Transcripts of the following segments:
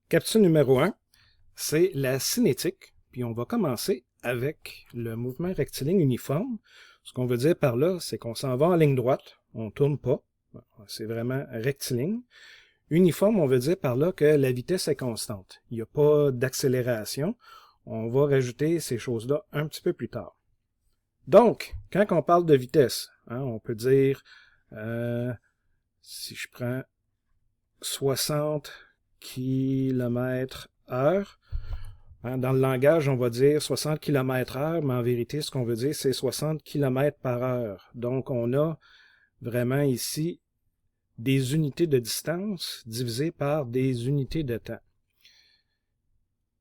Capsule numéro 1, c'est la cinétique. Puis on va commencer avec le mouvement rectiligne uniforme. Ce qu'on veut dire par là, c'est qu'on s'en va en ligne droite, on ne tourne pas. C'est vraiment rectiligne. Uniforme, on veut dire par là que la vitesse est constante. Il n'y a pas d'accélération. On va rajouter ces choses-là un petit peu plus tard. Donc, quand on parle de vitesse, on peut dire, si je prends 60 km/h, dans le langage, on va dire 60 km/h, mais en vérité, ce qu'on veut dire, c'est 60 km/h. Donc, on a vraiment ici des unités de distance divisées par des unités de temps.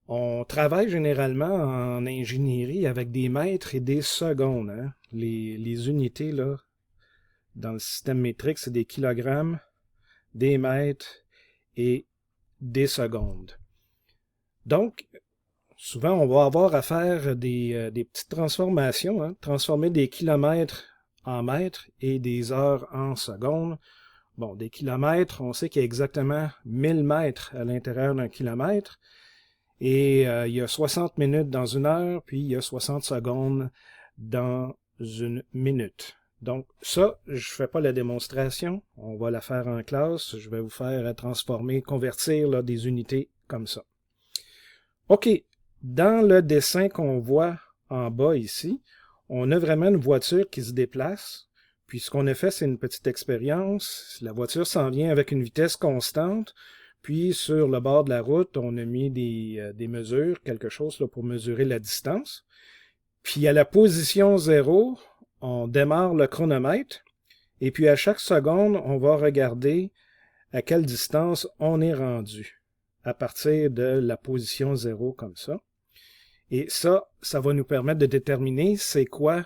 On travaille généralement en ingénierie avec des mètres et des secondes. Les unités là, dans le système métrique, c'est des kilogrammes, des mètres et des secondes. Donc, souvent, on va avoir à faire des petites transformations, transformer des kilomètres en mètres et des heures en secondes. Bon, des kilomètres, on sait qu'il y a exactement 1000 mètres à l'intérieur d'un kilomètre. Et il y a 60 minutes dans une heure, puis il y a 60 secondes dans une minute. Donc ça, je ne fais pas la démonstration, on va la faire en classe. Je vais vous faire transformer, convertir là, des unités comme ça. OK, dans le dessin qu'on voit en bas ici, on a vraiment une voiture qui se déplace. Puis ce qu'on a fait, c'est une petite expérience. La voiture s'en vient avec une vitesse constante. Puis sur le bord de la route, on a mis des mesures, quelque chose là, pour mesurer la distance. Puis à la position 0, on démarre le chronomètre. Et puis à chaque seconde, on va regarder à quelle distance on est rendu à partir de la position 0 comme ça. Et ça va nous permettre de déterminer c'est quoi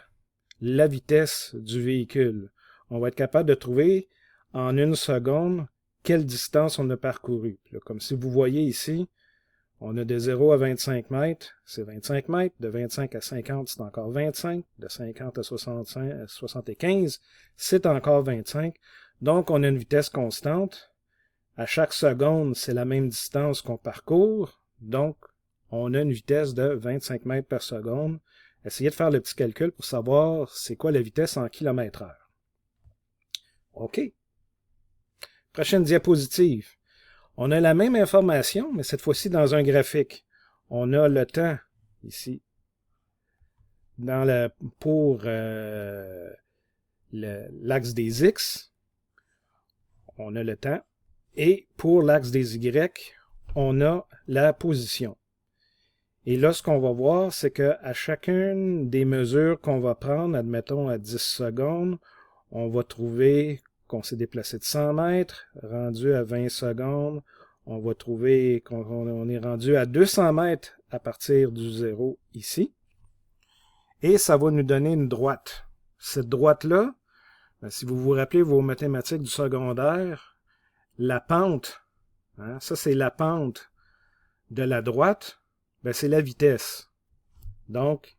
la vitesse du véhicule. On va être capable de trouver en une seconde quelle distance on a parcouru. Là, comme si vous voyez ici, on a de 0 à 25 mètres, c'est 25 mètres. De 25 à 50, c'est encore 25. De 50 à 65, à 75, c'est encore 25. Donc, on a une vitesse constante. À chaque seconde, c'est la même distance qu'on parcourt. Donc, on a une vitesse de 25 mètres par seconde. Essayez de faire le petit calcul pour savoir c'est quoi la vitesse en kilomètres-heure. OK. Prochaine diapositive. On a la même information, mais cette fois-ci dans un graphique. On a le temps ici pour l'axe des X. On a le temps. Et pour l'axe des Y, on a la position. Et là, ce qu'on va voir, c'est qu'à chacune des mesures qu'on va prendre, admettons à 10 secondes, on va trouver qu'on s'est déplacé de 100 mètres, rendu à 20 secondes, on va trouver qu'on est rendu à 200 mètres à partir du 0 ici. Et ça va nous donner une droite. Cette droite-là, si vous vous rappelez vos mathématiques du secondaire, la pente, ça c'est la pente de la droite, c'est la vitesse. Donc,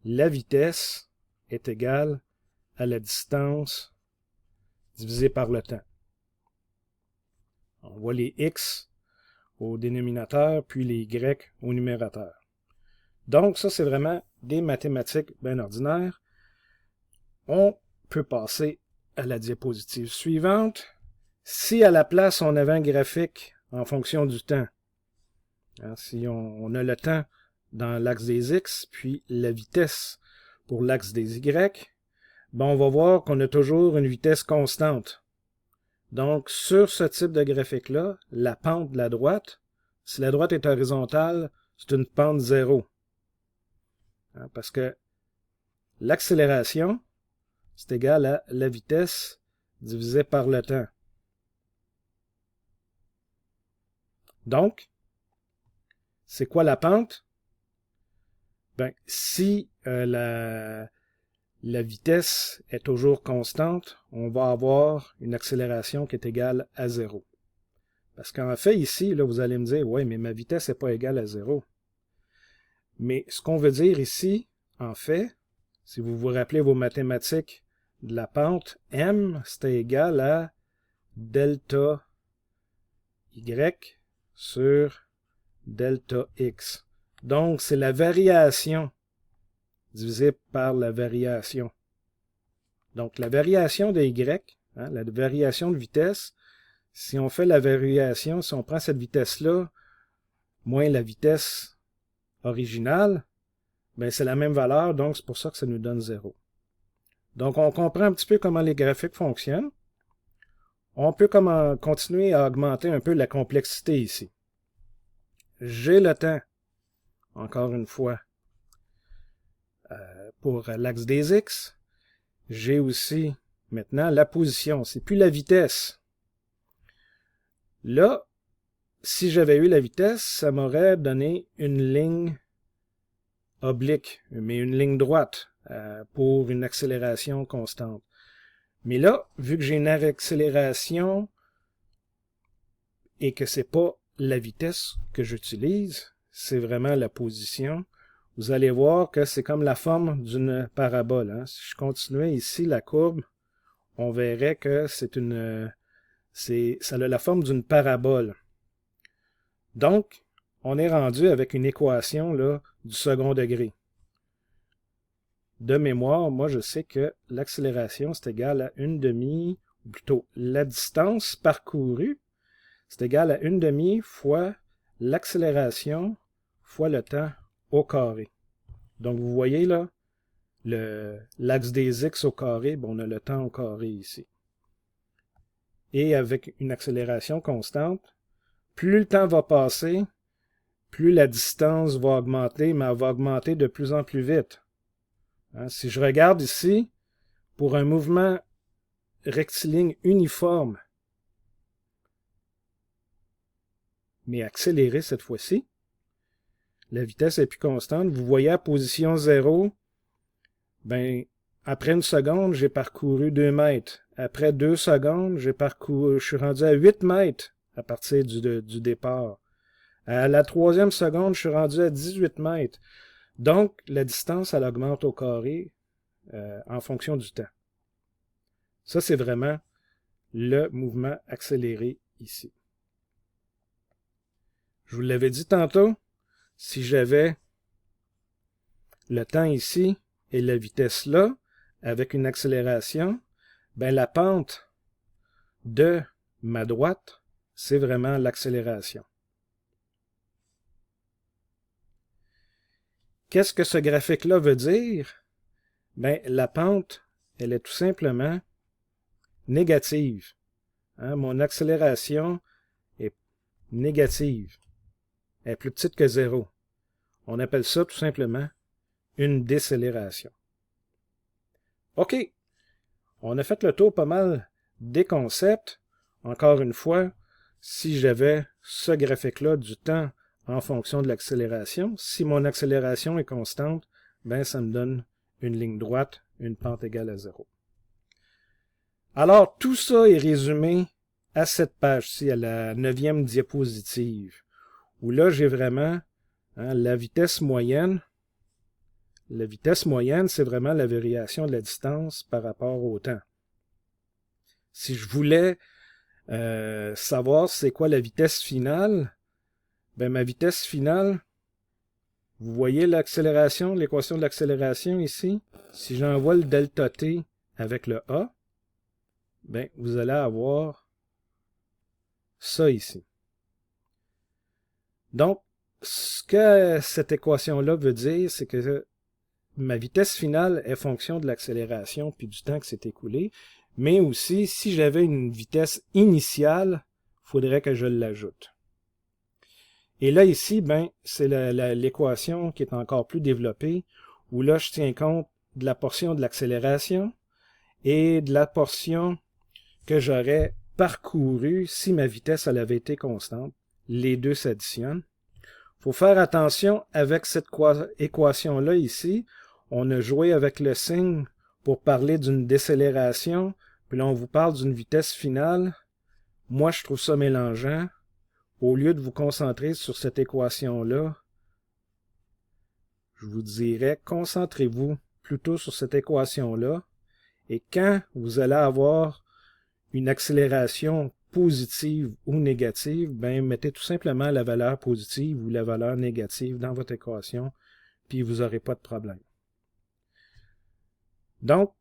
la vitesse est égale à la distance divisé par le temps. On voit les X au dénominateur, puis les Y au numérateur. Donc, ça, c'est vraiment des mathématiques bien ordinaires. On peut passer à la diapositive suivante. Si à la place, on avait un graphique en fonction du temps, si on a le temps dans l'axe des X, puis la vitesse pour l'axe des Y, on va voir qu'on a toujours une vitesse constante. Donc, sur ce type de graphique-là, la pente de la droite, si la droite est horizontale, c'est une pente 0. Parce que l'accélération, c'est égal à la vitesse divisée par le temps. Donc, c'est quoi la pente? Si la vitesse est toujours constante, on va avoir une accélération qui est égale à 0. Parce qu'en fait, ici, là, vous allez me dire, ouais, mais ma vitesse n'est pas égale à 0. Mais ce qu'on veut dire ici, en fait, si vous vous rappelez vos mathématiques de la pente, m, c'était égal à delta y sur delta x. Donc, c'est la variation divisé par la variation. Donc, la variation de y, hein, la variation de vitesse, si on fait la variation, si on prend cette vitesse-là, moins la vitesse originale, ben c'est la même valeur, donc c'est pour ça que ça nous donne 0. Donc, on comprend un petit peu comment les graphiques fonctionnent. On peut continuer à augmenter un peu la complexité ici. J'ai le temps, encore une fois, pour l'axe des X. J'ai aussi maintenant la position. C'est plus la vitesse. Là, si j'avais eu la vitesse, ça m'aurait donné une ligne oblique, mais une ligne droite pour une accélération constante. Mais là, vu que j'ai une accélération et que c'est pas la vitesse que j'utilise, c'est vraiment la position, vous allez voir que c'est comme la forme d'une parabole. Hein. Si je continuais ici la courbe, on verrait que ça a la forme d'une parabole. Donc, on est rendu avec une équation là, du second degré. De mémoire, moi je sais que l'accélération c'est égal à 1/2, ou plutôt la distance parcourue, c'est égal à 1/2 fois l'accélération fois le temps au carré. Donc vous voyez là, l'axe des x au carré, bon, on a le temps au carré ici. Et avec une accélération constante, plus le temps va passer, plus la distance va augmenter, mais elle va augmenter de plus en plus vite. Hein, si je regarde ici, pour un mouvement rectiligne uniforme, mais accéléré cette fois-ci, la vitesse est plus constante. Vous voyez à position 0, ben, après une seconde, j'ai parcouru 2 mètres. Après 2 secondes, je suis rendu à 8 mètres à partir du départ. À la 3e seconde, je suis rendu à 18 mètres. Donc, la distance, elle augmente au carré en fonction du temps. Ça, c'est vraiment le mouvement accéléré ici. Je vous l'avais dit tantôt, si j'avais le temps ici et la vitesse là, avec une accélération, ben la pente de ma droite, c'est vraiment l'accélération. Qu'est-ce que ce graphique-là veut dire? Ben, la pente, elle est tout simplement négative. Hein, mon accélération est négative. Elle est plus petite que 0. On appelle ça tout simplement une décélération. OK. On a fait le tour pas mal des concepts. Encore une fois, si j'avais ce graphique-là du temps en fonction de l'accélération, si mon accélération est constante, ben ça me donne une ligne droite, une pente égale à 0. Alors, tout ça est résumé à cette page-ci, à la 9e diapositive, où là, j'ai vraiment la vitesse moyenne. La vitesse moyenne, c'est vraiment la variation de la distance par rapport au temps. Si je voulais savoir c'est quoi la vitesse finale, ben ma vitesse finale, vous voyez l'accélération, l'équation de l'accélération ici. Si j'envoie le delta t avec le a, ben vous allez avoir ça ici. Donc, ce que cette équation-là veut dire, c'est que ma vitesse finale est fonction de l'accélération puis du temps qui s'est écoulé, mais aussi, si j'avais une vitesse initiale, il faudrait que je l'ajoute. Et là, ici, ben, c'est l'équation qui est encore plus développée, où là, je tiens compte de la portion de l'accélération et de la portion que j'aurais parcourue si ma vitesse elle avait été constante. Les deux s'additionnent. Il faut faire attention avec cette équation-là ici. On a joué avec le signe pour parler d'une décélération, puis là, on vous parle d'une vitesse finale. Moi, je trouve ça mélangeant. Au lieu de vous concentrer sur cette équation-là, je vous dirais, concentrez-vous plutôt sur cette équation-là. Et quand vous allez avoir une accélération positive ou négative, ben mettez tout simplement la valeur positive ou la valeur négative dans votre équation, puis vous n'aurez pas de problème. Donc,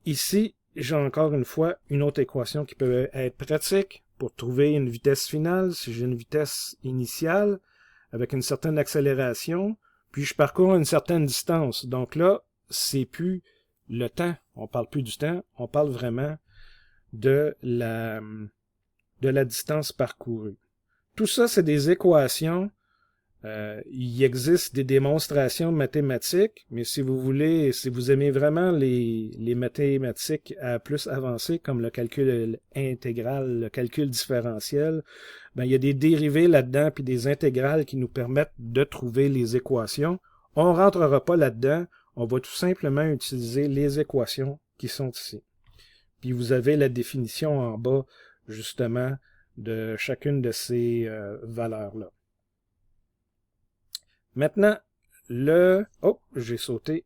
ici, j'ai encore une fois une autre équation qui peut être pratique pour trouver une vitesse finale. Si j'ai une vitesse initiale avec une certaine accélération, puis je parcours une certaine distance. Donc là, c'est plus le temps. On parle plus du temps, on parle vraiment de la distance parcourue. Tout ça, c'est des équations. Il existe des démonstrations mathématiques, mais si vous voulez, si vous aimez vraiment les mathématiques à plus avancées, comme le calcul intégral, le calcul différentiel, ben, il y a des dérivés là-dedans, puis des intégrales qui nous permettent de trouver les équations. On ne rentrera pas là-dedans, on va tout simplement utiliser les équations qui sont ici. Puis vous avez la définition en bas, justement, de chacune de ces valeurs-là. Maintenant, j'ai sauté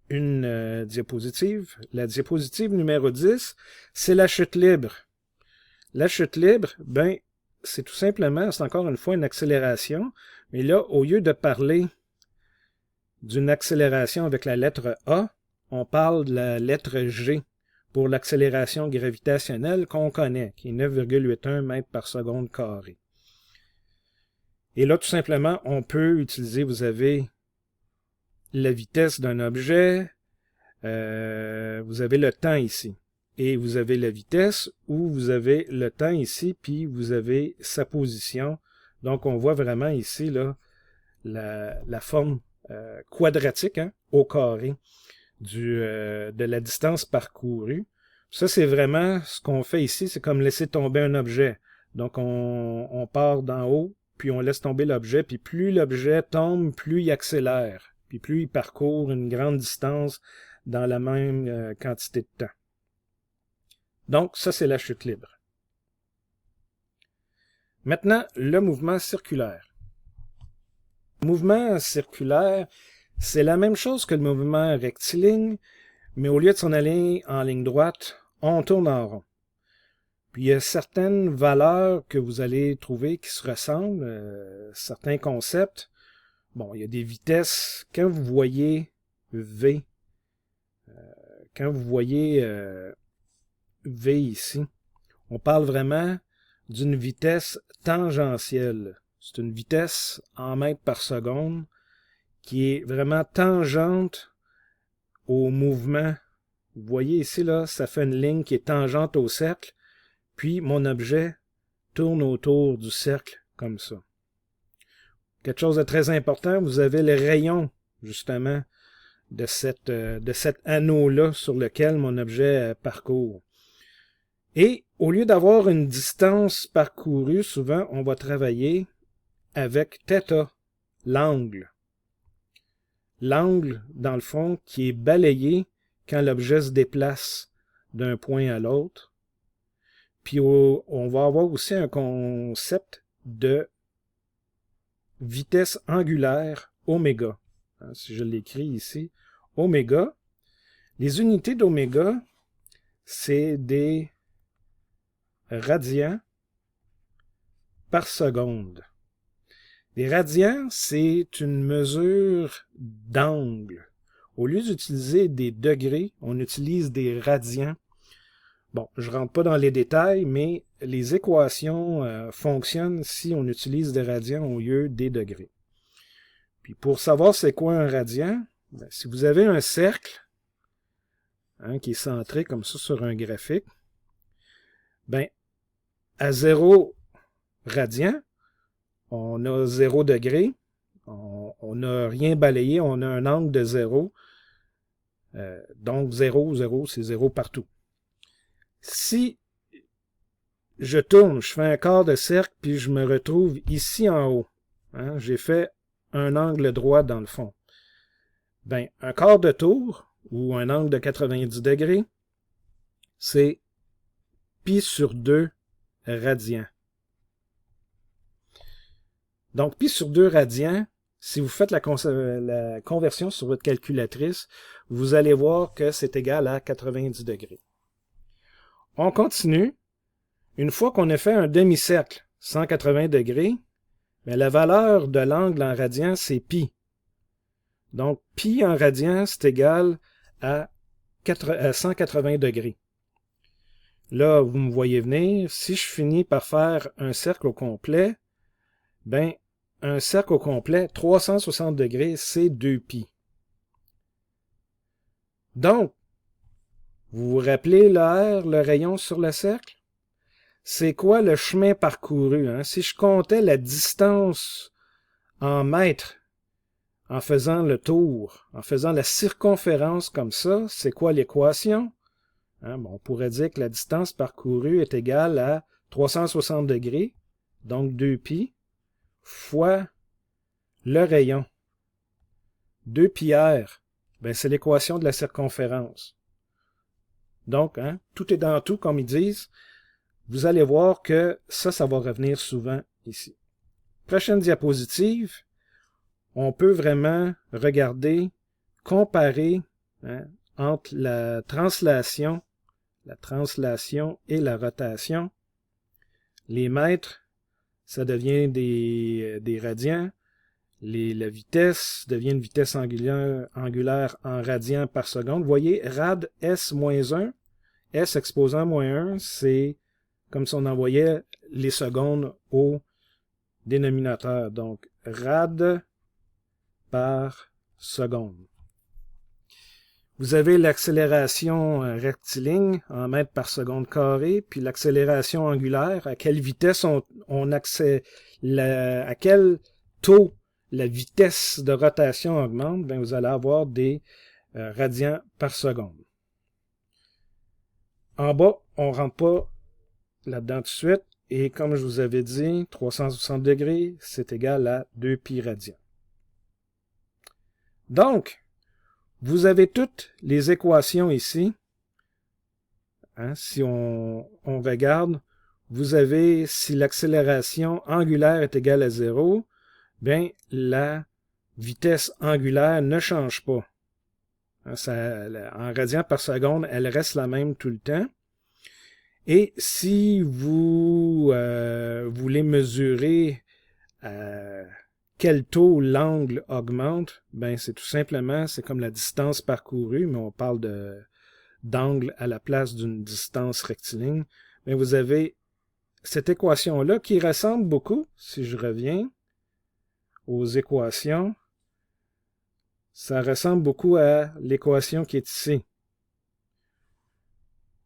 une diapositive. La diapositive numéro 10, c'est la chute libre. La chute libre, ben, c'est tout simplement, c'est encore une fois une accélération, mais là, au lieu de parler d'une accélération avec la lettre A, on parle de la lettre G pour l'accélération gravitationnelle qu'on connaît, qui est 9,81 mètres par seconde carré. Et là, tout simplement, on peut utiliser, vous avez la vitesse d'un objet, vous avez le temps ici. Et vous avez la vitesse ou vous avez le temps ici, puis vous avez sa position. Donc, on voit vraiment ici là, la forme quadratique au carré de la distance parcourue. Ça, c'est vraiment ce qu'on fait ici, c'est comme laisser tomber un objet. Donc, on part d'en haut, puis on laisse tomber l'objet, puis plus l'objet tombe, plus il accélère, puis plus il parcourt une grande distance dans la même quantité de temps. Donc, ça, c'est la chute libre. Maintenant, le mouvement circulaire. Le mouvement circulaire, c'est la même chose que le mouvement rectiligne, mais au lieu de s'en aller en ligne droite, on tourne en rond. Puis il y a certaines valeurs que vous allez trouver qui se ressemblent, certains concepts. Bon, il y a des vitesses. Quand vous voyez V, quand vous voyez V ici, on parle vraiment d'une vitesse tangentielle. C'est une vitesse en mètres par seconde qui est vraiment tangente au mouvement. Vous voyez ici, là, ça fait une ligne qui est tangente au cercle. Puis mon objet tourne autour du cercle comme ça. Quelque chose de très important, vous avez le rayon justement de cet anneau-là sur lequel mon objet parcourt. Et au lieu d'avoir une distance parcourue, souvent on va travailler avec θ, l'angle. L'angle, dans le fond, qui est balayé quand l'objet se déplace d'un point à l'autre. Puis on va avoir aussi un concept de vitesse angulaire oméga. Si je l'écris ici, oméga. Les unités d'oméga, c'est des radians par seconde. Les radians, c'est une mesure d'angle. Au lieu d'utiliser des degrés, on utilise des radians. Bon, je ne rentre pas dans les détails, mais les équations fonctionnent si on utilise des radians au lieu des degrés. Puis pour savoir c'est quoi un radian, ben, si vous avez un cercle qui est centré comme ça sur un graphique, ben, à 0 radian, on a 0 degré, on n'a rien balayé, on a un angle de 0. Donc 0, 0, c'est 0 partout. Si je tourne, je fais un quart de cercle, puis je me retrouve ici en haut, j'ai fait un angle droit dans le fond. Ben, un quart de tour, ou un angle de 90 degrés, c'est pi sur 2 radians. Donc, pi sur 2 radians, si vous faites la conversion sur votre calculatrice, vous allez voir que c'est égal à 90 degrés. On continue. Une fois qu'on a fait un demi-cercle, 180 degrés, bien, la valeur de l'angle en radians, c'est pi. Donc, pi en radians, c'est égal à 180 degrés. Là, vous me voyez venir. Si je finis par faire un cercle au complet, ben, un cercle au complet, 360 degrés, c'est 2pi. Donc, vous vous rappelez le R, le rayon sur le cercle? C'est quoi le chemin parcouru? Hein? Si je comptais la distance en mètres en faisant le tour, en faisant la circonférence comme ça, c'est quoi l'équation? Hein? Bon, on pourrait dire que la distance parcourue est égale à 360 degrés, donc 2pi, fois le rayon. 2πr, ben c'est l'équation de la circonférence. Donc, hein, tout est dans tout, comme ils disent. Vous allez voir que ça va revenir souvent ici. Prochaine diapositive, on peut vraiment regarder, comparer hein, entre la translation et la rotation. Les mètres, ça devient des radians. La vitesse devient une vitesse angulaire en radians par seconde. Vous voyez, rad S-1, S exposant -1, c'est comme si on envoyait les secondes au dénominateur. Donc, rad par seconde. Vous avez l'accélération rectiligne en mètres par seconde carré, puis l'accélération angulaire, à quelle vitesse on accède, à quel taux la vitesse de rotation augmente, bien, vous allez avoir des radians par seconde. En bas, on ne rentre pas là-dedans tout de suite, et comme je vous avais dit, 360 degrés, c'est égal à 2pi radians. Donc, vous avez toutes les équations ici. Hein, si on regarde, vous avez, si l'accélération angulaire est égale à 0, bien, la vitesse angulaire ne change pas. Hein, en radians par seconde, elle reste la même tout le temps. Et si vous voulez mesurer quel taux l'angle augmente, ben c'est tout simplement, c'est comme la distance parcourue, mais on parle d'angle à la place d'une distance rectiligne. Mais vous avez cette équation-là qui ressemble beaucoup, si je reviens aux équations, ça ressemble beaucoup à l'équation qui est ici.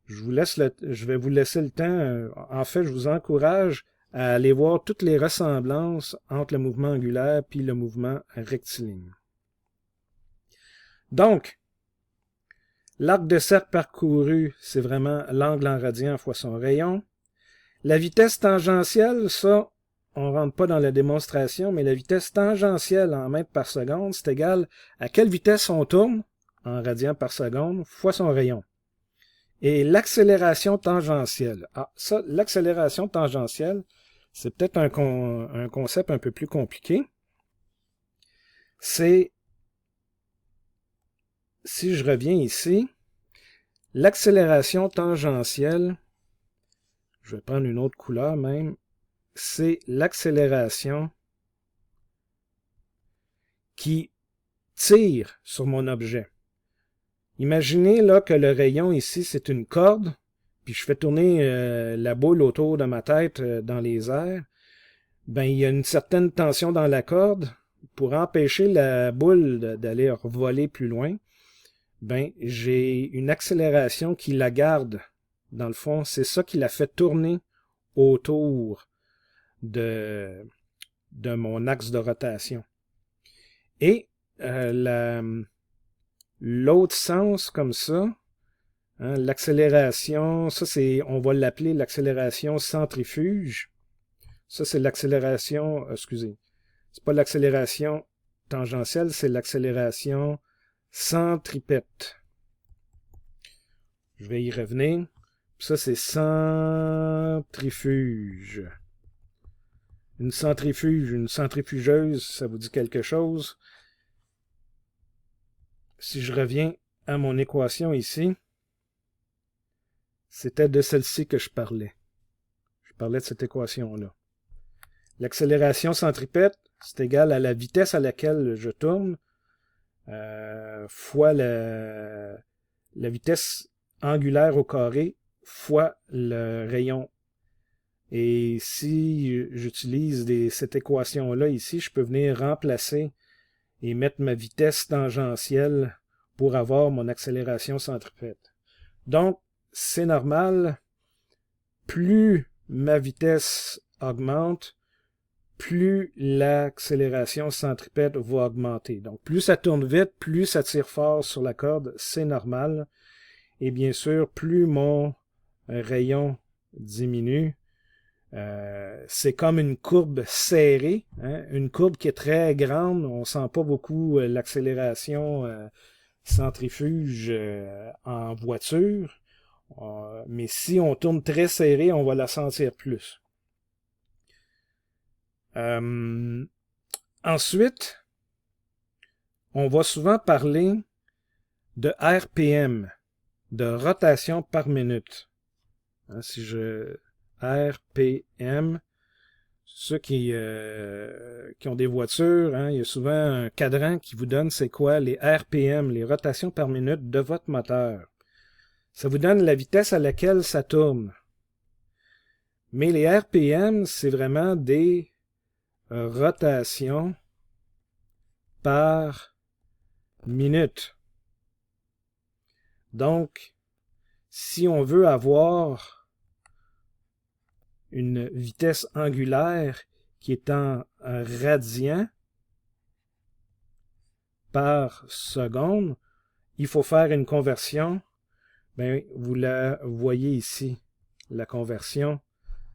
Je vais vous laisser le temps. En fait, je vous encourage à aller voir toutes les ressemblances entre le mouvement angulaire et le mouvement rectiligne. Donc, l'arc de cercle parcouru, c'est vraiment l'angle en radian fois son rayon. La vitesse tangentielle, ça, on ne rentre pas dans la démonstration, mais la vitesse tangentielle en mètres par seconde, c'est égal à quelle vitesse on tourne en radians par seconde fois son rayon. Et l'accélération tangentielle. Ah, ça, l'accélération tangentielle, c'est peut-être un concept un peu plus compliqué. C'est, si je reviens ici, l'accélération tangentielle, je vais prendre une autre couleur même, c'est l'accélération qui tire sur mon objet. Imaginez là que le rayon ici, c'est une corde, puis je fais tourner la boule autour de ma tête dans les airs. Ben, il y a une certaine tension dans la corde. Pour empêcher la boule d'aller voler plus loin, ben, j'ai une accélération qui la garde. Dans le fond, c'est ça qui la fait tourner autour de mon axe de rotation. Et l'autre sens comme ça, hein, l'accélération, ça c'est, on va l'appeler l'accélération centrifuge. Ça c'est l'accélération, excusez, c'est pas l'accélération tangentielle, c'est l'accélération centripète. Je vais y revenir. Ça c'est centrifuge. Une centrifuge, une centrifugeuse, ça vous dit quelque chose? Si je reviens à mon équation ici, c'était de celle-ci que je parlais. parlais de cette équation-là. L'accélération centripète, c'est égal à la vitesse à laquelle je tourne fois la vitesse angulaire au carré fois le rayon. Et si j'utilise cette équation-là ici, je peux venir remplacer et mettre ma vitesse tangentielle pour avoir mon accélération centripète. Donc, c'est normal, plus ma vitesse augmente, plus l'accélération centripète va augmenter. Donc, plus ça tourne vite, plus ça tire fort sur la corde, c'est normal. Et bien sûr, plus mon rayon diminue, c'est comme une courbe serrée, hein? Une courbe qui est très grande, on sent pas beaucoup l'accélération centrifuge en voiture, mais si on tourne très serré, on va la sentir plus. Ensuite, on va souvent parler de RPM, de rotation par minute. Hein, si je RPM, ceux qui ont des voitures, hein, il y a souvent un cadran qui vous donne c'est quoi les RPM, les rotations par minute de votre moteur. Ça vous donne la vitesse à laquelle ça tourne. Mais les RPM, c'est vraiment des rotations par minute. Donc, si on veut avoir une vitesse angulaire qui est en radians par seconde, il faut faire une conversion. Bien, vous la voyez ici, la conversion.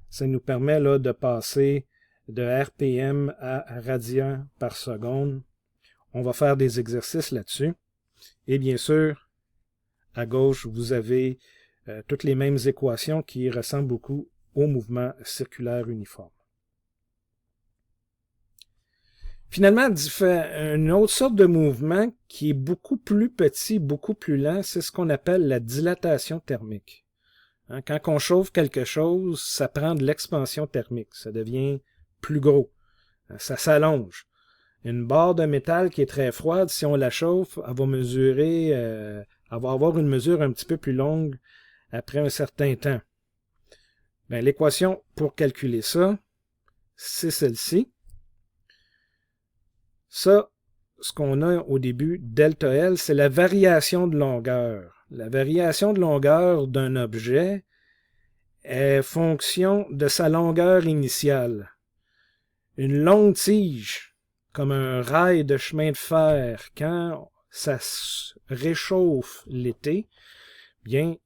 Ça nous permet là, de passer de RPM à radians par seconde. On va faire des exercices là-dessus. Et bien sûr, à gauche, vous avez toutes les mêmes équations qui ressemblent beaucoup au mouvement circulaire uniforme. Finalement, une autre sorte de mouvement qui est beaucoup plus petit, beaucoup plus lent, c'est ce qu'on appelle la dilatation thermique. Hein, quand on chauffe quelque chose, ça prend de l'expansion thermique, ça devient plus gros, ça s'allonge. Une barre de métal qui est très froide, si on la chauffe, elle va mesurer, elle va avoir une mesure un petit peu plus longue après un certain temps. Bien, l'équation pour calculer ça, c'est celle-ci. Ça, ce qu'on a au début, delta L, c'est la variation de longueur. La variation de longueur d'un objet est fonction de sa longueur initiale. Une longue tige, comme un rail de chemin de fer, quand ça se réchauffe l'été, bien,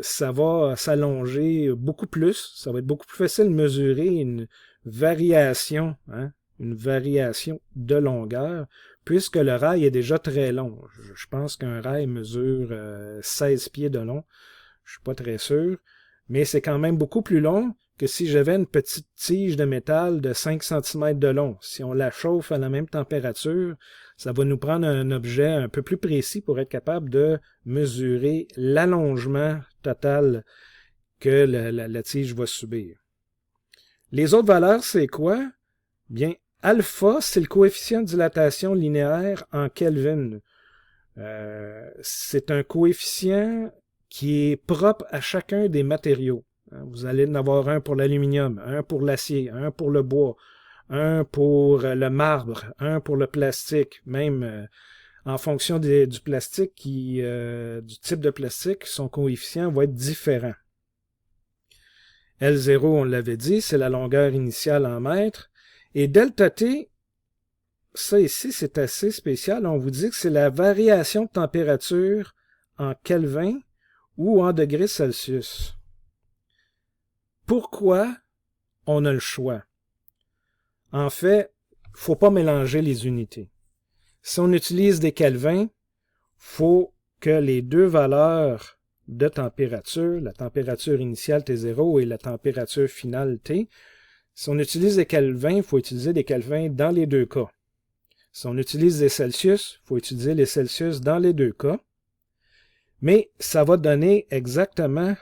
ça va s'allonger beaucoup plus. Ça va être beaucoup plus facile de mesurer une variation, hein, une variation de longueur, puisque le rail est déjà très long. Je pense qu'un rail mesure 16 pieds de long. Je suis pas très sûr, mais c'est quand même beaucoup plus long que si j'avais une petite tige de métal de 5 cm de long. Si on la chauffe à la même température, ça va nous prendre un objet un peu plus précis pour être capable de mesurer l'allongement total que la tige va subir. Les autres valeurs, c'est quoi? Bien, alpha, c'est le coefficient de dilatation linéaire en Kelvin. C'est un coefficient qui est propre à chacun des matériaux. Vous allez en avoir un pour l'aluminium, un pour l'acier, un pour le bois, un pour le marbre, un pour le plastique, même en fonction du plastique, du type de plastique, son coefficient va être différent. L0, on l'avait dit, c'est la longueur initiale en mètres. Et delta T, ça ici, c'est assez spécial. On vous dit que c'est la variation de température en Kelvin ou en degrés Celsius. Pourquoi on a le choix? En fait, il ne faut pas mélanger les unités. Si on utilise des kelvins, il faut que les deux valeurs de température, la température initiale T0 et la température finale T, si on utilise des kelvins, il faut utiliser des kelvins dans les deux cas. Si on utilise des Celsius, il faut utiliser les Celsius dans les deux cas. Mais ça va donner exactement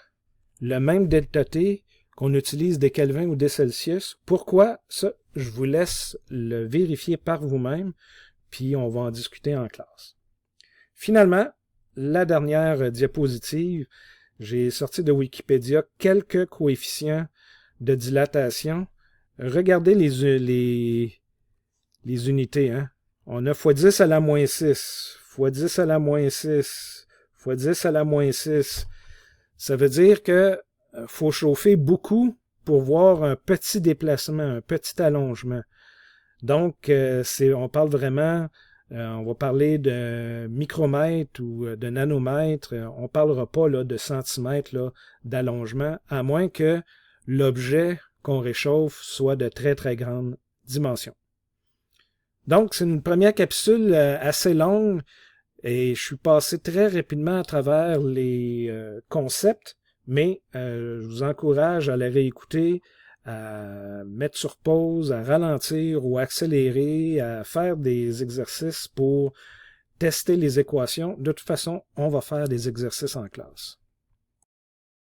le même delta T qu'on utilise des Kelvins ou des Celsius. Pourquoi? Ça, je vous laisse le vérifier par vous-même, puis on va en discuter en classe. Finalement, la dernière diapositive, j'ai sorti de Wikipédia quelques coefficients de dilatation. Regardez les unités. Hein? On a fois 10 à la moins 6, fois 10 à la moins 6, fois 10 à la moins 6. Ça veut dire que faut chauffer beaucoup pour voir un petit déplacement, un petit allongement. Donc, on parle vraiment, on va parler de micromètres ou de nanomètres. On ne parlera pas là, de centimètres là, d'allongement, à moins que l'objet qu'on réchauffe soit de très, très grande dimension. Donc, c'est une première capsule assez longue et je suis passé très rapidement à travers les concepts, mais je vous encourage à la réécouter, à mettre sur pause, à ralentir ou accélérer, à faire des exercices pour tester les équations. De toute façon, on va faire des exercices en classe.